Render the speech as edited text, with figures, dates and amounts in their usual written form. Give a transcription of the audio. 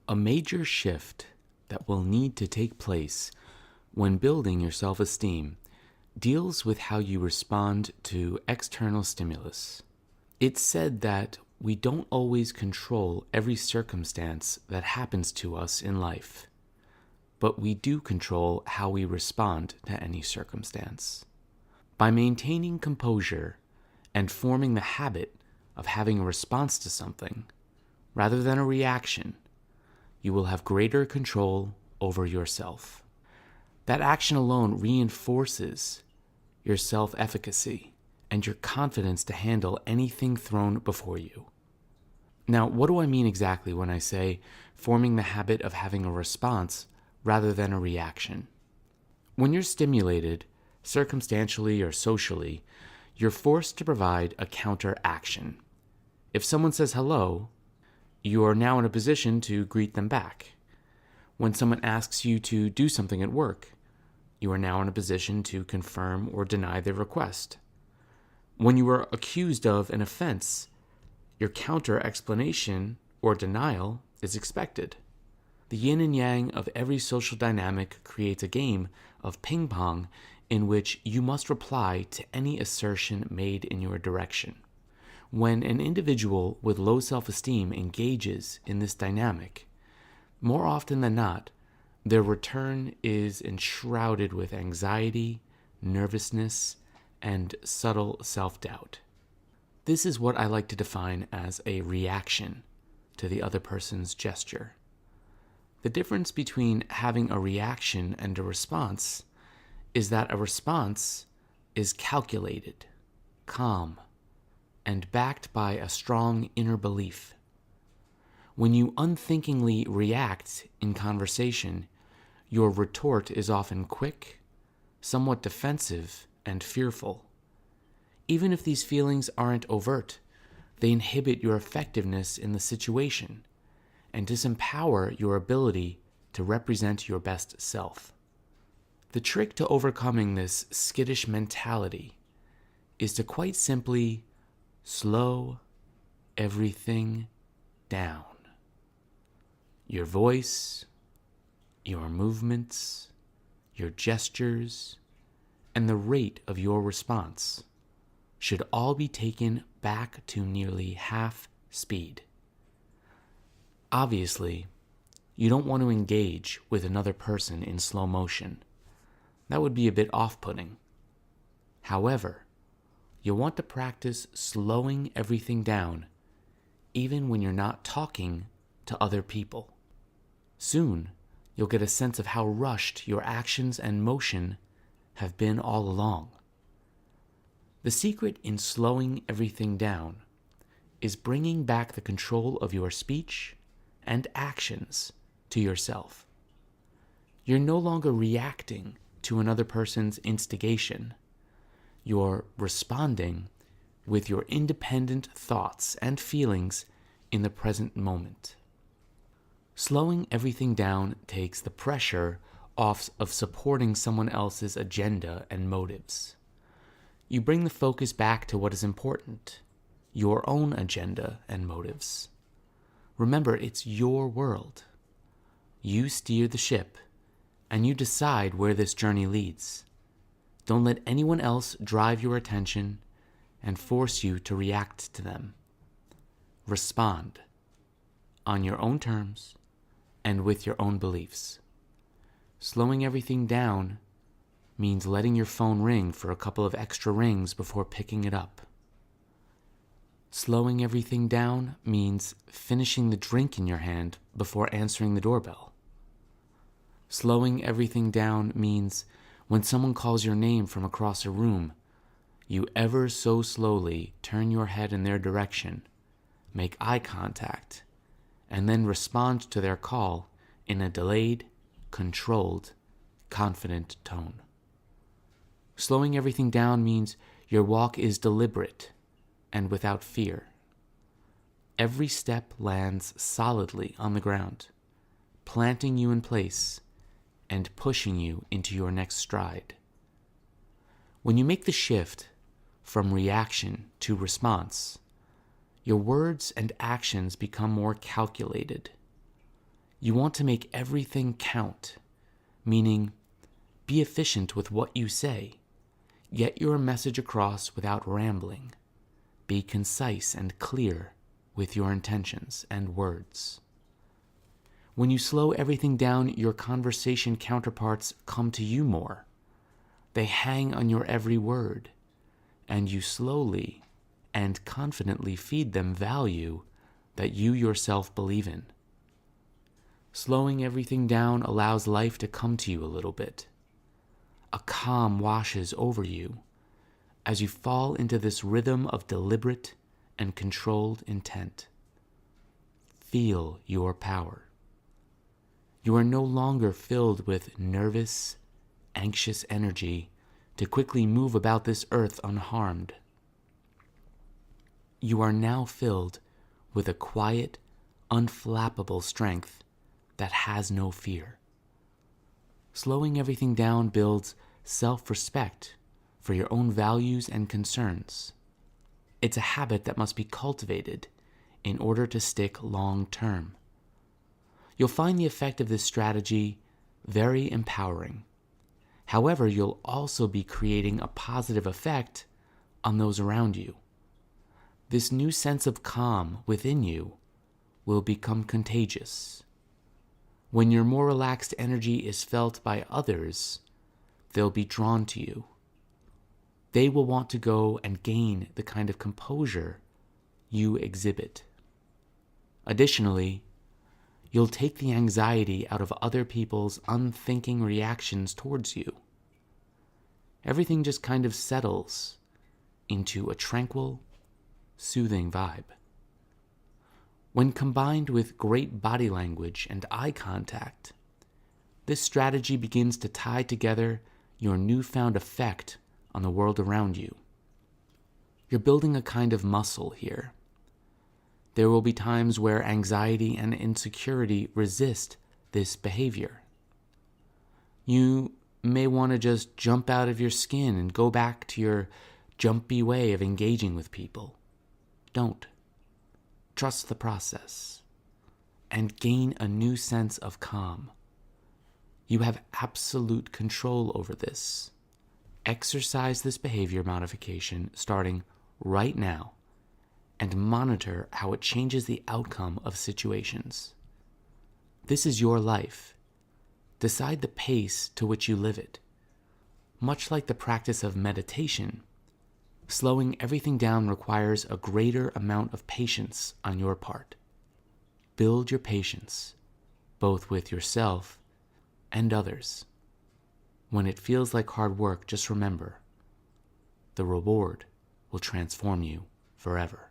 A major shift that will need to take place when building your self-esteem deals with how you respond to external stimulus. It's said that we don't always control every circumstance that happens to us in life, but we do control how we respond to any circumstance. By maintaining composure and forming the habit of having a response to something, rather than a reaction, you will have greater control over yourself. That action alone reinforces your self-efficacy and your confidence to handle anything thrown before you. Now, what do I mean exactly when I say forming the habit of having a response rather than a reaction? When you're stimulated, circumstantially or socially, you're forced to provide a counteraction. If someone says hello, you are now in a position to greet them back. When someone asks you to do something at work, you are now in a position to confirm or deny their request. When you are accused of an offense, your counter-explanation or denial is expected. The yin and yang of every social dynamic creates a game of ping pong in which you must reply to any assertion made in your direction. When an individual with low self-esteem engages in this dynamic, more often than not, their return is enshrouded with anxiety, nervousness, and subtle self-doubt. This is what I like to define as a reaction to the other person's gesture. The difference between having a reaction and a response is that a response is calculated, calm, and backed by a strong inner belief. When you unthinkingly react in conversation, your retort is often quick, somewhat defensive, and fearful. Even if these feelings aren't overt, they inhibit your effectiveness in the situation and disempower your ability to represent your best self. The trick to overcoming this skittish mentality is to quite simply slow everything down. Your voice, your movements, your gestures, and the rate of your response should all be taken back to nearly half speed. Obviously, you don't want to engage with another person in slow motion. That would be a bit off-putting. However, you'll want to practice slowing everything down even when you're not talking to other people. Soon, you'll get a sense of how rushed your actions and motion have been all along. The secret in slowing everything down is bringing back the control of your speech and actions to yourself. You're no longer reacting to another person's instigation. You're responding with your independent thoughts and feelings in the present moment. Slowing everything down takes the pressure off of supporting someone else's agenda and motives. You bring the focus back to what is important, your own agenda and motives. Remember, it's your world. You steer the ship, and you decide where this journey leads. Don't let anyone else drive your attention and force you to react to them. Respond on your own terms and with your own beliefs. Slowing everything down means letting your phone ring for a couple of extra rings before picking it up. Slowing everything down means finishing the drink in your hand before answering the doorbell. Slowing everything down means when someone calls your name from across a room, you ever so slowly turn your head in their direction, make eye contact, and then respond to their call in a delayed, controlled, confident tone. Slowing everything down means your walk is deliberate and without fear. Every step lands solidly on the ground, planting you in place and pushing you into your next stride. When you make the shift from reaction to response, your words and actions become more calculated. You want to make everything count, meaning be efficient with what you say. Get your message across without rambling. Be concise and clear with your intentions and words. When you slow everything down, your conversation counterparts come to you more. They hang on your every word, and you slowly and confidently feed them value that you yourself believe in. Slowing everything down allows life to come to you a little bit. A calm washes over you as you fall into this rhythm of deliberate and controlled intent. Feel your power. You are no longer filled with nervous, anxious energy to quickly move about this earth unharmed. You are now filled with a quiet, unflappable strength that has no fear. Slowing everything down builds self-respect for your own values and concerns. It's a habit that must be cultivated in order to stick long-term. You'll find the effect of this strategy very empowering. However, you'll also be creating a positive effect on those around you. This new sense of calm within you will become contagious. When your more relaxed energy is felt by others, they'll be drawn to you. They will want to go and gain the kind of composure you exhibit. Additionally, you'll take the anxiety out of other people's unthinking reactions towards you. Everything just kind of settles into a tranquil, soothing vibe. When combined with great body language and eye contact, this strategy begins to tie together your newfound effect on the world around you. You're building a kind of muscle here. There will be times where anxiety and insecurity resist this behavior. You may want to just jump out of your skin and go back to your jumpy way of engaging with people. Don't. Trust the process and gain a new sense of calm. You have absolute control over this. Exercise this behavior modification starting right now and monitor how it changes the outcome of situations. This is your life. Decide the pace to which you live it. Much like the practice of meditation, slowing everything down requires a greater amount of patience on your part. Build your patience, both with yourself and others. When it feels like hard work, just remember, the reward will transform you forever.